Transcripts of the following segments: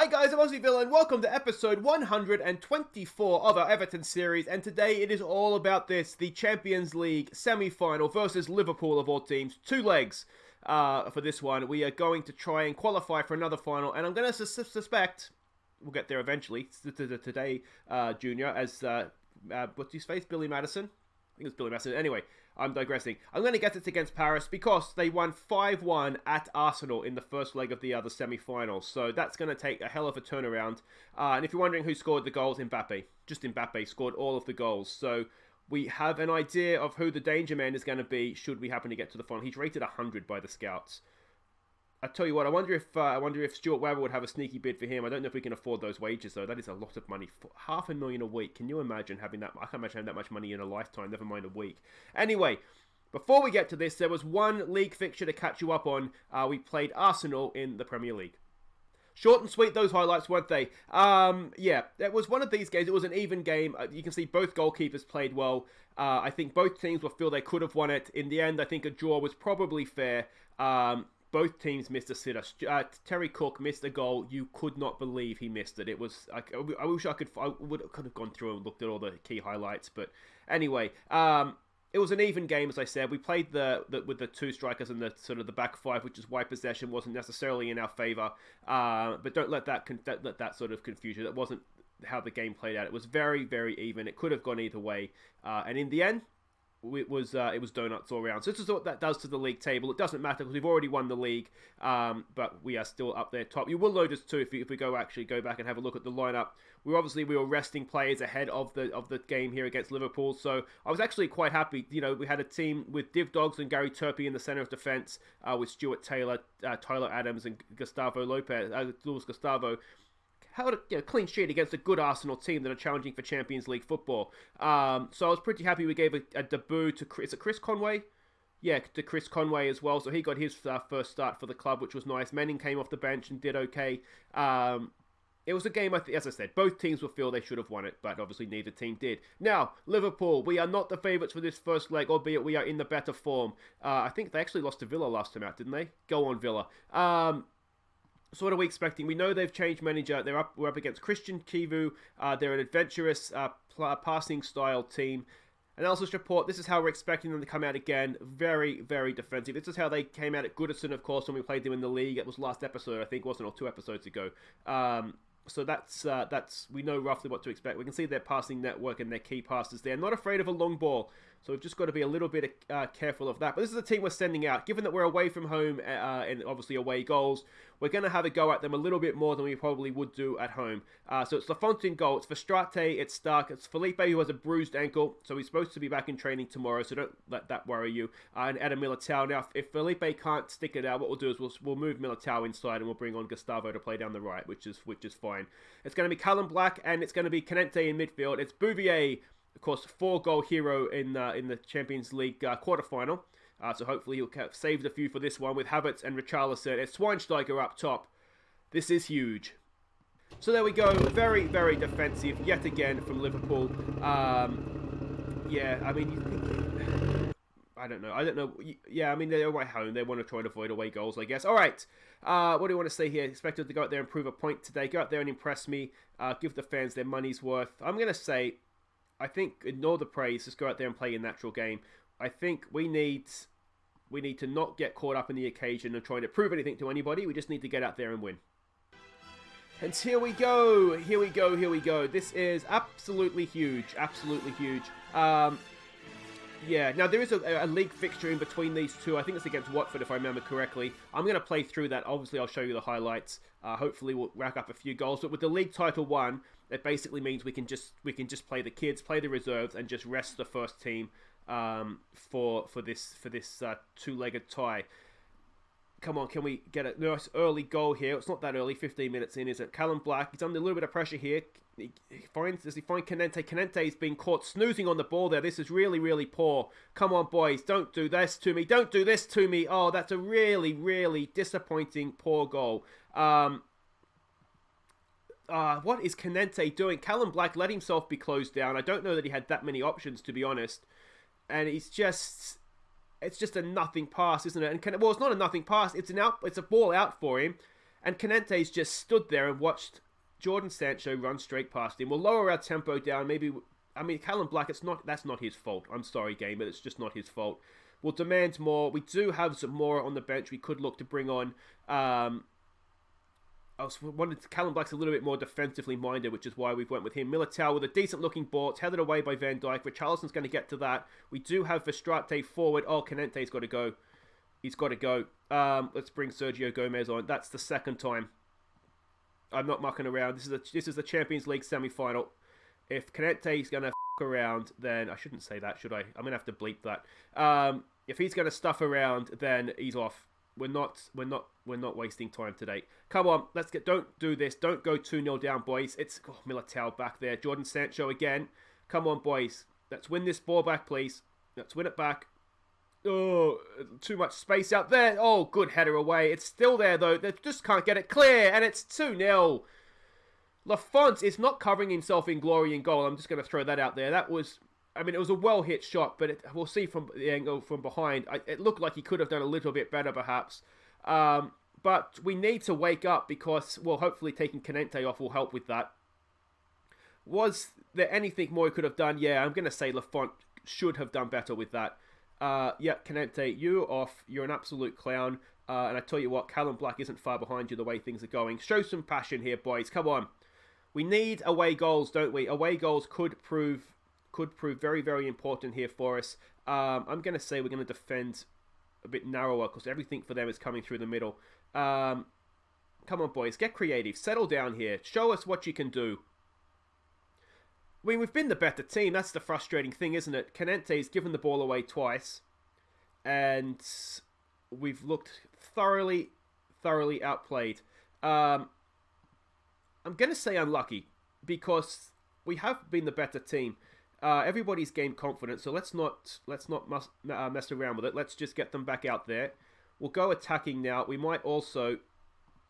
guys, I'm Aussie Villain. Welcome to episode 124 of our Everton series, and today it is all about this, the Champions League semi-final versus Liverpool of all teams. Two legs for this one. We are going to try and qualify for another final, and I'm going to suspect, we'll get there eventually, today, Junior, as, what's his face, Billy Madison? I think it's Billy Madison. Anyway, I'm digressing. I'm going to get it against Paris because they won 5-1 at Arsenal in the first leg of the other semi-final. So that's going to take a hell of a turnaround. And if you're wondering who scored the goals, Mbappe. Just Mbappe scored all of the goals. So we have an idea of who the danger man is going to be should we happen to get to the final. He's rated 100 by the scouts. I tell you what, I wonder if Stuart Webber would have a sneaky bid for him. I don't know if we can afford those wages though. That is a lot of money. $500,000 a week. Can you imagine having that? I can't imagine having that much money in a lifetime. Never mind a week. Anyway, before we get to this, there was one league fixture to catch you up on. We played Arsenal in the Premier League. Short and sweet, those highlights, weren't they? Yeah, it was one of these games. It was an even game. You can see both goalkeepers played well. I think both teams will feel they could have won it. In the end, I think a draw was probably fair. Both teams missed a sitter. Terry Cook missed a goal. You could not believe he missed it. It was. I wish I could have gone through and looked at all the key highlights. But anyway, it was an even game, as I said. We played with the two strikers and the sort of the back five, which is why possession wasn't necessarily in our favour. But don't let that sort of confuse you. That wasn't how the game played out. It was very, very even. It could have gone either way. And in the end, it was donuts all around. So this is what that does to the league table. It doesn't matter because we've already won the league, but we are still up there top. You will notice too if we go back and have a look at the lineup. We were resting players ahead of the game here against Liverpool. So I was actually quite happy. You know, we had a team with Div Dogs and Gary Turpie in the centre of defence, with Stuart Taylor, Tyler Adams, and Gustavo Lopez, Luis Gustavo. Held a clean sheet against a good Arsenal team that are challenging for Champions League football. So I was pretty happy we gave a debut to Chris Conway? Yeah, to Chris Conway as well. So he got his first start for the club, which was nice. Manning came off the bench and did okay. It was a game, as I said, both teams will feel they should have won it, but obviously neither team did. Now, Liverpool, we are not the favourites for this first leg, albeit we are in the better form. I think they actually lost to Villa last time out, didn't they? Go on, Villa. So what are we expecting? We know they've changed manager. We're up against Christian Kivu. They're an adventurous passing style team. Analysis report, this is how we're expecting them to come out again. Very, very defensive. This is how they came out at Goodison, of course, when we played them in the league. It was last episode, I think, wasn't it? Or 2 episodes ago. So that's we know roughly what to expect. We can see their passing network and their key passes. They're not afraid of a long ball, so we've just got to be a little bit careful of that. But this is a team we're sending out. Given that we're away from home and obviously away goals, we're going to have a go at them a little bit more than we probably would do at home. So it's Lafont in goal, it's Verstraete, it's Stark, it's Felipe who has a bruised ankle, so he's supposed to be back in training tomorrow, so don't let that worry you. And Adam Militao. Now, if Felipe can't stick it out, what we'll do is we'll move Militao inside and we'll bring on Gustavo to play down the right, which is fine. It's going to be Callum Black and it's going to be Canente in midfield. It's Bouvier, of course, 4-goal hero in the Champions League quarterfinal. So hopefully he'll have saved a few for this one with Havertz and Richarlison. It's Schweinsteiger up top. This is huge. So there we go. Very, very defensive yet again from Liverpool. Yeah, I mean, I don't know. Yeah, I mean, they're away home. They want to try and avoid away goals, I guess. All right. What do you want to say here? Expected to go out there and prove a point today. Go out there and impress me. Give the fans their money's worth. I'm going to say, I think, ignore the praise. Just go out there and play a natural game. I think we need to not get caught up in the occasion and trying to prove anything to anybody. We just need to get out there and win. And here we go. This is absolutely huge. Yeah, now there is a league fixture in between these two. I think it's against Watford, if I remember correctly. I'm going to play through that. Obviously, I'll show you the highlights. Hopefully, we'll rack up a few goals. But with the league title won, it basically means we can just play the kids, play the reserves, and just rest the first team for this two-legged tie. Come on, can we get a nice early goal here? It's not that early, 15 minutes in, is it? Callum Black, he's under a little bit of pressure here. Does he find Canente? Canente's been caught snoozing on the ball there. This is really, really poor. Come on, boys, don't do this to me. Don't do this to me. Oh, that's a really, really disappointing, poor goal. What is Canente doing? Callum Black let himself be closed down. I don't know that he had that many options, to be honest. And it's just a nothing pass, isn't it? And it's not a nothing pass. It's a ball out for him. And Canente's just stood there and watched Jordan Sancho run straight past him. We'll lower our tempo down. Maybe, I mean, Callum Black, that's not his fault. I'm sorry, game, but it's just not his fault. We'll demand more. We do have some more on the bench. We could look to bring on. Callum Black's a little bit more defensively minded, which is why we've went with him. Militao with a decent looking ball. It's headed away by Van Dijk. Richarlison's going to get to that. We do have Verstraete forward. Oh, Canente's got to go. He's got to go. Let's bring Sergio Gomez on. That's the second time. I'm not mucking around. This is the Champions League semi-final. If Canente's going to around, then I shouldn't say that, should I? I'm going to have to bleep that. If he's going to stuff around, then he's off. We're not wasting time today. Come on, don't do this. Don't go 2-0 down, boys. It's Militao back there. Jordan Sancho again. Come on, boys. Let's win this ball back, please. Let's win it back. Oh, too much space out there. Oh, good header away. It's still there, though. They just can't get it clear, and it's 2-0. Lafont is not covering himself in glory in goal. I'm just going to throw that out there. It was a well-hit shot, but we'll see from the angle from behind. It looked like he could have done a little bit better, perhaps. But we need to wake up because, well, hopefully taking Canente off will help with that. Was there anything more he could have done? Yeah, I'm going to say Lafont should have done better with that. Yeah, Canente, you're off. You're an absolute clown. And I tell you what, Callum Black isn't far behind you the way things are going. Show some passion here, boys. Come on. We need away goals, don't we? Away goals could prove very, very important here for us. I'm going to say we're going to defend a bit narrower because everything for them is coming through the middle. Come on, boys. Get creative. Settle down here. Show us what you can do. I mean, we've been the better team. That's the frustrating thing, isn't it? Canente's given the ball away twice. And we've looked thoroughly outplayed. I'm going to say unlucky because we have been the better team. Everybody's gained confidence, so let's not mess around with it. Let's just get them back out there. We'll go attacking now. We might also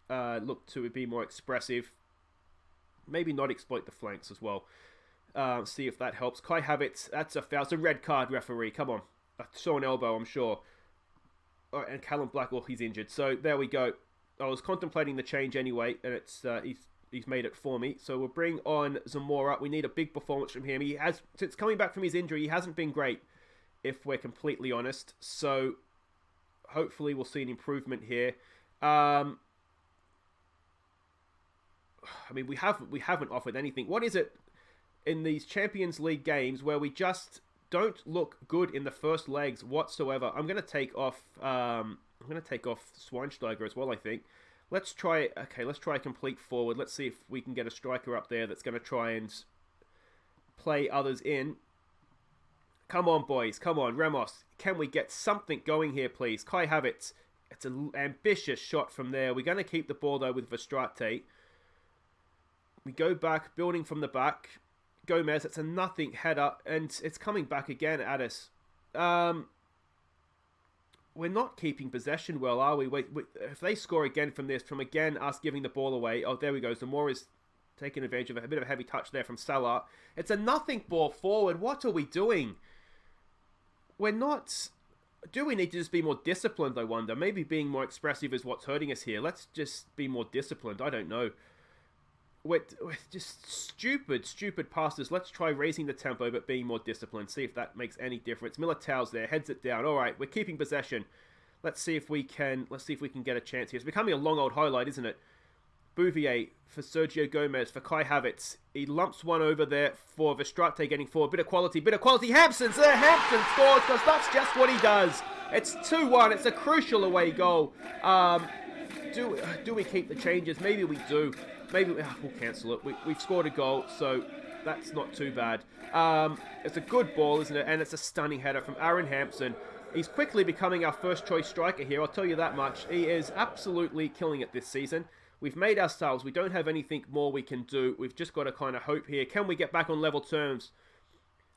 look to be more expressive. Maybe not exploit the flanks as well. See if that helps. Kai Havertz, that's a foul. It's a red card, referee. Come on. I saw an elbow, I'm sure. Oh, and Callum Black, well, he's injured. So there we go. I was contemplating the change anyway, and it's he's made it for me. So we'll bring on Zamora. We need a big performance from him. He has, since coming back from his injury, he hasn't been great, if we're completely honest. So hopefully we'll see an improvement here. I mean, we haven't offered anything. What is it in these Champions League games where we just don't look good in the first legs whatsoever? I'm going to take off Schweinsteiger as well, I think. Let's try a complete forward. Let's see if we can get a striker up there that's going to try and play others in. Come on, boys. Come on, Ramos. Can we get something going here, please? Kai Havertz. It's an ambitious shot from there. We're going to keep the ball, though, with Verstraete. We go back, building from the back. Gomez, it's a nothing header, and it's coming back again at us. We're not keeping possession well, are we? Wait, if they score again from this, from again us giving the ball away. Oh, there we go. Zamora's taking advantage of a bit of a heavy touch there from Salah. It's a nothing ball forward. What are we doing? We're not... Do we need to just be more disciplined, I wonder? Maybe being more expressive is what's hurting us here. Let's just be more disciplined. I don't know. We're just stupid passes. Let's try raising the tempo, but being more disciplined. See if that makes any difference. Militao's there, heads it down. All right, we're keeping possession. Let's see if we can get a chance here. It's becoming a long old highlight, isn't it? Bouvier for Sergio Gomez for Kai Havertz. He lumps one over there for Verstraete getting forward. Bit of quality. Hampson's there. Hampson scores because that's just what he does. It's 2-1. It's a crucial away goal. Do we keep the changes? Maybe we do. Maybe we'll cancel it. We've scored a goal, so that's not too bad. It's a good ball, isn't it? And it's a stunning header from Aaron Hampson. He's quickly becoming our first choice striker here, I'll tell you that much. He is absolutely killing it this season. We've made ourselves. We don't have anything more we can do. We've just got to kind of hope here. Can we get back on level terms?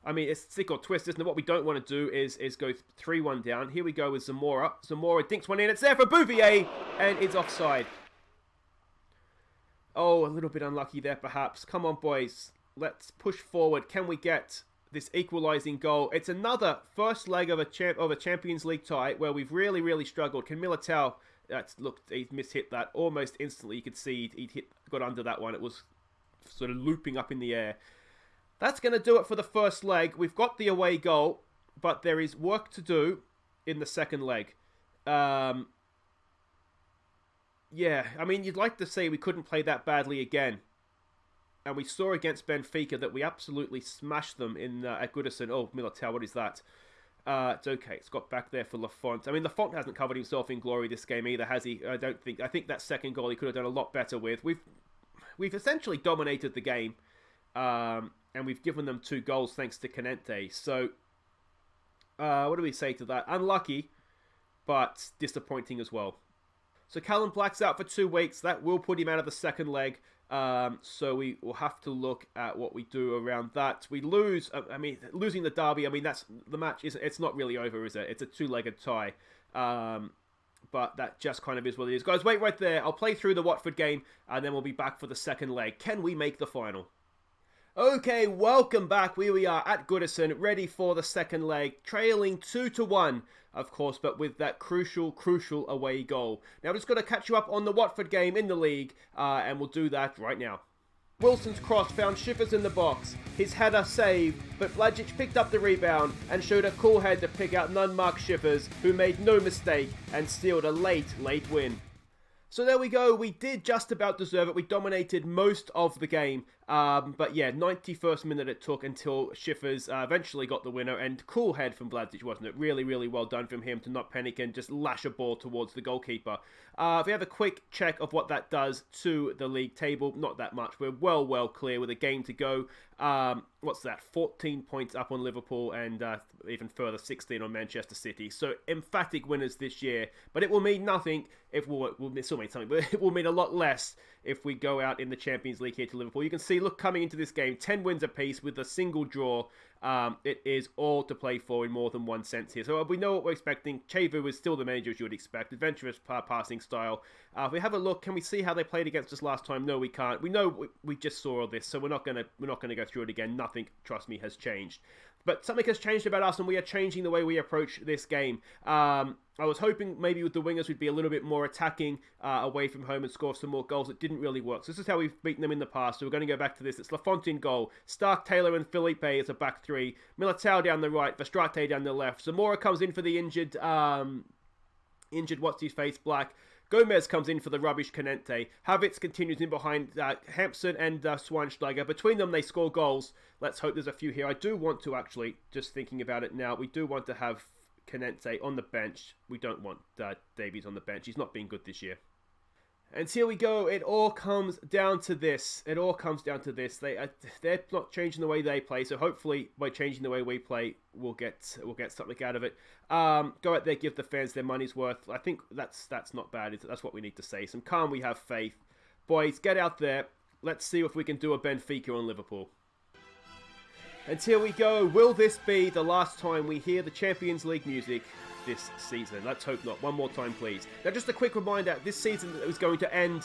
I mean, it's stick or twist, isn't it? What we don't want to do is go 3-1 down. Here we go with Zamora. Zamora dinks one in. It's there for Bouvier, and it's offside. Oh, a little bit unlucky there, perhaps. Come on, boys. Let's push forward. Can we get this equalising goal? It's another first leg of a Champions League tie where we've really struggled. Can Militao He mishit that almost instantly. You could see got under that one. It was sort of looping up in the air. That's going to do it for the first leg. We've got the away goal, but there is work to do in the second leg. Yeah, I mean, you'd like to say we couldn't play that badly again. And we saw against Benfica that we absolutely smashed them at Goodison. Oh, Militao, what is that? It's okay. It's got back there for Lafont. I mean, Lafont hasn't covered himself in glory this game either, has he? I think that second goal he could have done a lot better with. We've essentially dominated the game. And we've given them 2 goals thanks to Canente. So, what do we say to that? Unlucky, but disappointing as well. So Callum Black's out for 2 weeks. That will put him out of the second leg. So we will have to look at what we do around that. We lose. I mean, losing the derby. I mean, that's the match. It's not really over, is it? It's a 2-legged tie. But that just kind of is what it is. Guys, wait right there. I'll play through the Watford game, and then we'll be back for the second leg. Can we make the final? Okay, welcome back. Here we are at Goodison, ready for the second leg, trailing 2-1, of course, but with that crucial away goal. Now, I'm just going to catch you up on the Watford game in the league, and we'll do that right now. Wilson's cross found Schiffers in the box. His header saved, but Blažić picked up the rebound and showed a cool head to pick out none-marked Schiffers, who made no mistake and sealed a late win. So there we go, we did just about deserve it. We dominated most of the game, but yeah, 91st minute it took until Schiffers eventually got the winner, and cool head from Blažić, wasn't it? Really well done from him to not panic and just lash a ball towards the goalkeeper. If we have a quick check of what that does to the league table, not that much. We're well clear with a game to go. What's that? 14 points up on Liverpool and even further 16 on Manchester City. So emphatic winners this year, but it will mean nothing if we'll still mean something, but it will mean a lot less if we go out in the Champions League here to Liverpool. You can see, look, coming into this game, 10 wins apiece with a single draw. It is all to play for in more than one sense here. So we know what we're expecting. Chevu is still the manager as you would expect. Adventurous passing style. If we have a look, can we see how they played against us last time? No, we can't. We know we just saw all this, so we're not gonna go through it again. Nothing, trust me, has changed. But something has changed about us, and we are changing the way we approach this game. I was hoping maybe with the wingers we'd be a little bit more attacking away from home and score some more goals. It didn't really work. So this is how we've beaten them in the past. So we're going to go back to this. It's Lafont in goal. Stark, Taylor and Felipe as a back three. Militao down the right. Verstraete down the left. Zamora comes in for the injured what's-his-face, Black. Gomez comes in for the rubbish Canente. Havertz continues in behind Hampson and Schweinsteiger. Between them, they score goals. Let's hope there's a few here. I do want to actually, just thinking about it now, we do want to have Canente on the bench. We don't want Davies on the bench. He's not been good this year. And here we go. It all comes down to this. They're not changing the way they play. So hopefully, by changing the way we play, we'll get something out of it. Go out there, give the fans their money's worth. I think that's not bad. That's what we need to say. Some calm. We have faith. Boys, get out there. Let's see if we can do a Benfica on Liverpool. And here we go. Will this be the last time we hear the Champions League music this season? Let's hope not. One more time, please. Now, just a quick reminder, this season is going to end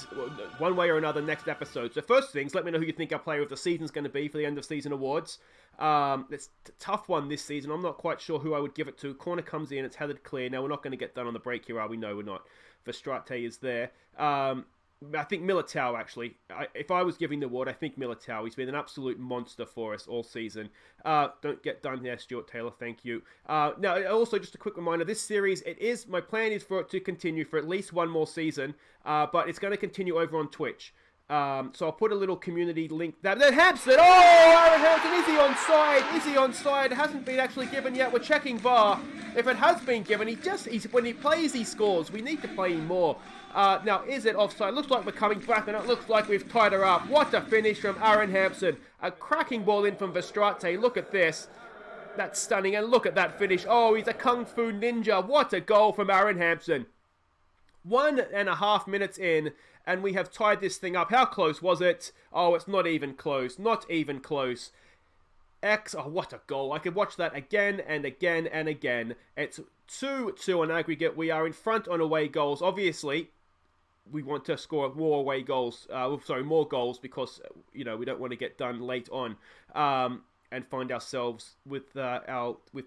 one way or another next episode. So first things, let me know who you think our player of the season is going to be for the end of season awards. It's a tough one this season. I'm not quite sure who I would give it to. Corner comes in, it's headed clear. Now, we're not going to get done on the break here, are we? No, we're not. Verstraete is there. I think Militao, actually. If I was giving the award, I think Militao. He's been an absolute monster for us all season. Don't get done here, Stuart Taylor. Thank you. Now, also, just a quick reminder, this series, my plan is for it to continue for at least one more season, but it's going to continue over on Twitch. So I'll put a little community link there. Then Hampson! Oh, Aaron Hampson, is he onside? Is he onside? It hasn't been actually given yet. We're checking VAR. If it has been given, when he plays, he scores. We need to play him more. Now, is it offside? Looks like we're coming back, and it looks like we've tied her up. What a finish from Aaron Hampson. A cracking ball in from Verstraete. Look at this. That's stunning, and look at that finish. Oh, he's a kung fu ninja. What a goal from Aaron Hampson. 1.5 minutes in, and we have tied this thing up. How close was it? Oh, it's not even close. Not even close. Oh, what a goal. I could watch that again and again and again. It's 2-2 on aggregate. We are in front on away goals. Obviously, we want to score more away goals. More goals because, we don't want to get done late on and find ourselves with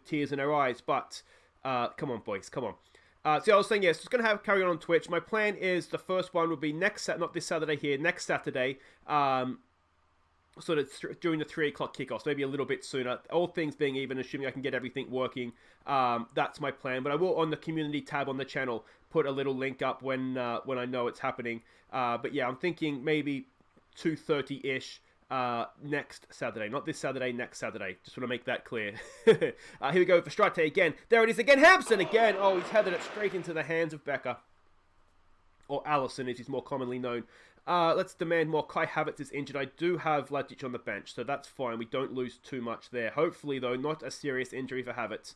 tears in our eyes. But, come on, boys. Come on. I was saying, yes, it's going to carry on Twitch. My plan is the first one will be not this Saturday here, next Saturday, sort of during the 3 o'clock kickoffs, maybe a little bit sooner. All things being even, assuming I can get everything working, that's my plan. But I will, on the community tab on the channel, put a little link up when I know it's happening. But yeah, I'm thinking maybe 2:30-ish. Next Saturday. Not this Saturday, next Saturday. Just want to make that clear. Here we go for Strate again. There it is again. Hampson again. Oh, he's headed it straight into the hands of Becker. Or Allison, as he's more commonly known. Let's demand more. Kai Havertz is injured. I do have Vlasic on the bench, so that's fine. We don't lose too much there. Hopefully, though, not a serious injury for Havertz.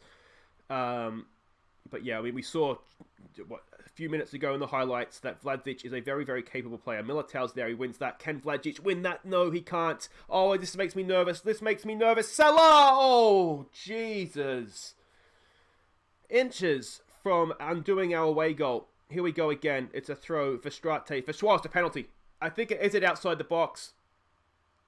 But yeah, I mean, we saw a few minutes ago in the highlights that Vlasic is a very, very capable player. Militao's there. He wins that. Can Vlasic win that? No, he can't. Oh, this makes me nervous. Salah! Oh, Jesus. Inches from undoing our away goal. Here we go again. It's a throw for Strate. For Suarez, a penalty. I think is it outside the box?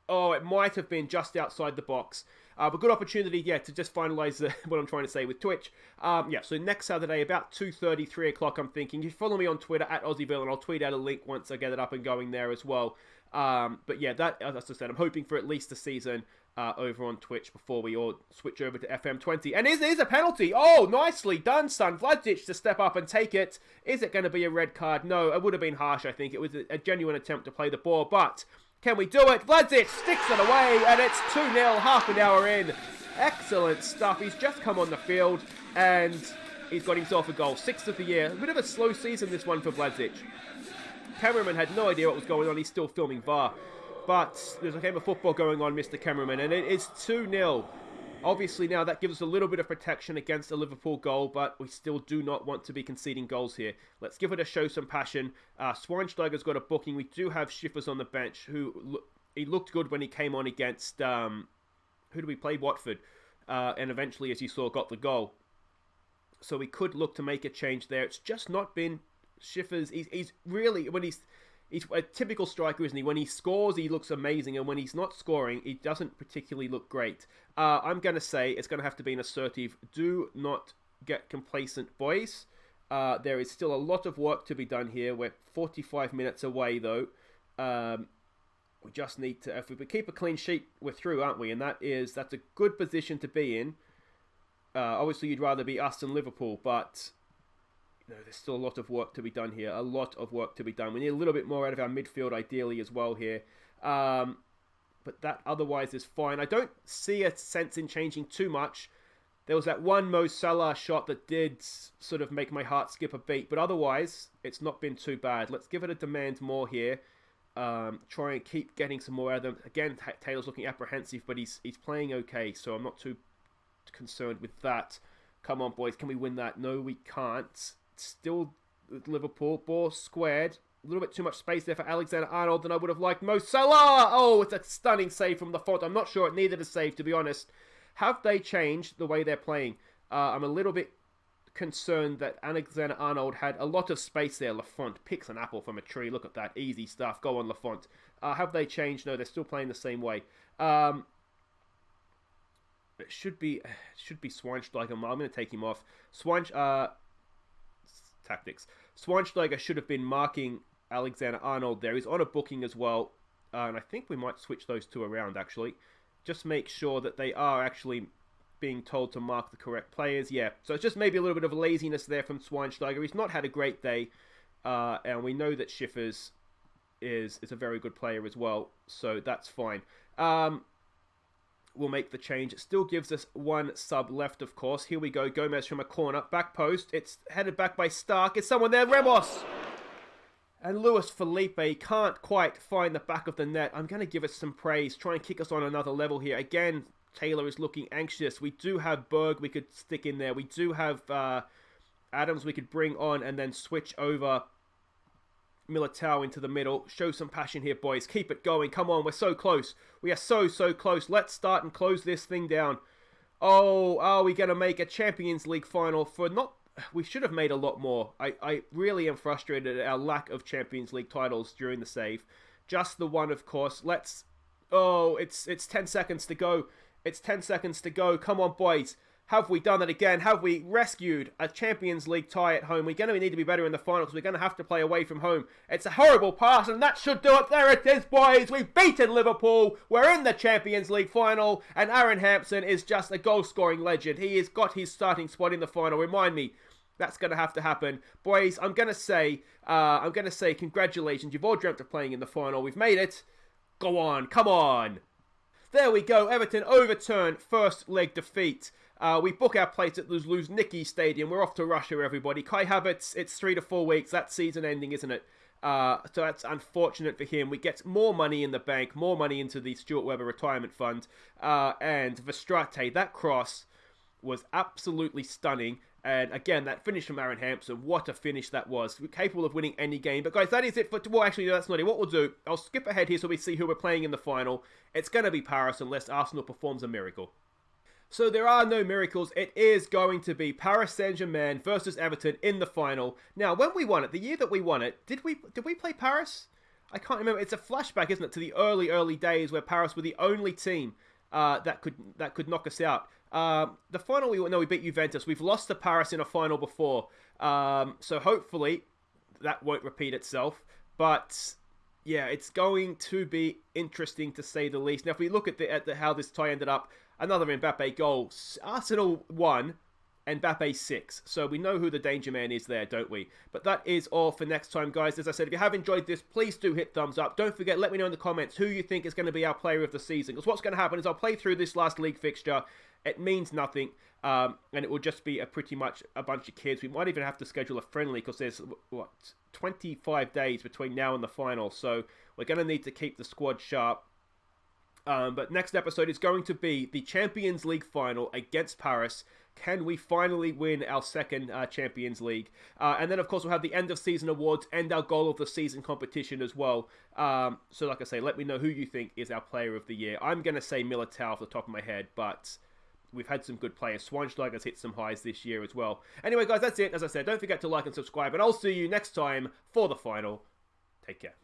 Oh, it might have been just outside the box. But good opportunity, yeah, to just finalise what I'm trying to say with Twitch. Yeah, so next Saturday, about 2:30, 3 o'clock, I'm thinking. You follow me on Twitter, at AussieVille, and I'll tweet out a link once I get it up and going there as well. But yeah, that, as I said, I'm hoping for at least a season over on Twitch before we all switch over to FM20. And is a penalty? Oh, nicely done, son. Vlasic to step up and take it. Is it going to be a red card? No, it would have been harsh, I think. It was a genuine attempt to play the ball, but... Can we do it? Vlasic sticks it away, and it's 2-0, half an hour in. Excellent stuff. He's just come on the field, and he's got himself a goal. 6th of the year. A bit of a slow season, this one for Vlasic. Cameraman had no idea what was going on. He's still filming VAR. But there's a game of football going on, Mr. Cameraman, and it is 2-0. Obviously, now that gives us a little bit of protection against a Liverpool goal, but we still do not want to be conceding goals here. Let's give it a show some passion. Schweinsteiger's got a booking. We do have Schiffers on the bench, he looked good when he came on against, who do we play? Watford. And eventually, as you saw, got the goal. So we could look to make a change there. It's just not been Schiffers. He's really, he's a typical striker, isn't he? When he scores, he looks amazing. And when he's not scoring, he doesn't particularly look great. I'm going to say it's going to have to be an assertive. Do not get complacent, boys. There is still a lot of work to be done here. We're 45 minutes away, though. We just need to... If we keep a clean sheet, we're through, aren't we? And that's a good position to be in. Obviously, you'd rather be us than Liverpool, but... there's still a lot of work to be done here. A lot of work to be done. We need a little bit more out of our midfield, ideally, as well here. But that otherwise is fine. I don't see a sense in changing too much. There was that one Mo Salah shot that did sort of make my heart skip a beat. But otherwise, it's not been too bad. Let's give it a demand more here. Try and keep getting some more out of them. Again, Taylor's looking apprehensive, but he's playing okay. So I'm not too concerned with that. Come on, boys. Can we win that? No, we can't. Still Liverpool. Ball squared. A little bit too much space there for Alexander-Arnold than I would have liked. Mo Salah! Oh, it's a stunning save from the font. I'm not sure it needed a save, to be honest. Have they changed the way they're playing? I'm a little bit concerned that Alexander-Arnold had a lot of space there. Lafont picks an apple from a tree. Look at that. Easy stuff. Go on, Lafont. Have they changed? No, they're still playing the same way. It should be Schweinsteiger. I'm going to take him off. Tactics. Schweinsteiger should have been marking Alexander-Arnold there. He's on a booking as well. And I think we might switch those two around, actually. Just make sure that they are actually being told to mark the correct players. Yeah, so it's just maybe a little bit of laziness there from Schweinsteiger. He's not had a great day. And we know that Schiffers is a very good player as well. So that's fine. We'll make the change. It still gives us one sub left, of course. Here we go. Gomez from a corner. Back post. It's headed back by Stark. It's someone there. Ramos! And Luis Felipe can't quite find the back of the net. I'm going to give us some praise. Try and kick us on another level here. Again, Taylor is looking anxious. We do have Berg we could stick in there. We do have Adams we could bring on and then switch over Militao into the middle. Show some passion here, boys. Keep it going. Come on, we're so close. We are so close. Let's start and close this thing down. Oh, are we going to make a Champions League final for not... We should have made a lot more. I really am frustrated at our lack of Champions League titles during the save. Just the one, of course. Let's... Oh, it's 10 seconds to go. It's 10 seconds to go. Come on, boys. Have we done it again? Have we rescued a Champions League tie at home? We're going to need to be better in the final because we're going to have to play away from home. It's a horrible pass, and that should do it. There it is, boys. We've beaten Liverpool. We're in the Champions League final, and Aaron Hampson is just a goal-scoring legend. He has got his starting spot in the final. Remind me, that's going to have to happen. Boys, I'm going to say congratulations. You've all dreamt of playing in the final. We've made it. Go on. Come on. There we go. Everton overturn first leg defeat. We book our place at Luzhniki Stadium. We're off to Russia, everybody. Kai Havertz, it's 3 to 4 weeks. That's season ending, isn't it? So that's unfortunate for him. We get more money in the bank, more money into the Stuart Webber retirement fund. And Verstraete, that cross was absolutely stunning. And again, that finish from Aaron Hampson, what a finish that was. We're capable of winning any game. But guys, that is it for... Well, actually, no, that's not it. What we'll do, I'll skip ahead here so we see who we're playing in the final. It's going to be Paris unless Arsenal performs a miracle. So there are no miracles. It is going to be Paris Saint-Germain versus Everton in the final. Now, when we won it, the year that we won it, did we play Paris? I can't remember. It's a flashback, isn't it, to the early days where Paris were the only team that could knock us out. The final we beat Juventus. We've lost to Paris in a final before. So hopefully that won't repeat itself. But yeah, it's going to be interesting to say the least. Now, if we look at how this tie ended up, another Mbappe goal. Arsenal 1, Mbappe 6. So we know who the danger man is there, don't we? But that is all for next time, guys. As I said, if you have enjoyed this, please do hit thumbs up. Don't forget, let me know in the comments who you think is going to be our player of the season. Because what's going to happen is I'll play through this last league fixture. It means nothing. And it will just be pretty much a bunch of kids. We might even have to schedule a friendly because there's, 25 days between now and the final. So we're going to need to keep the squad sharp. But next episode is going to be the Champions League final against Paris. Can we finally win our second Champions League? And then, of course, we'll have the end of season awards and our goal of the season competition as well. So, like I say, let me know who you think is our player of the year. I'm going to say Militao off the top of my head, but we've had some good players. Schweinsteiger's hit some highs this year as well. Anyway, guys, that's it. As I said, don't forget to like and subscribe, and I'll see you next time for the final. Take care.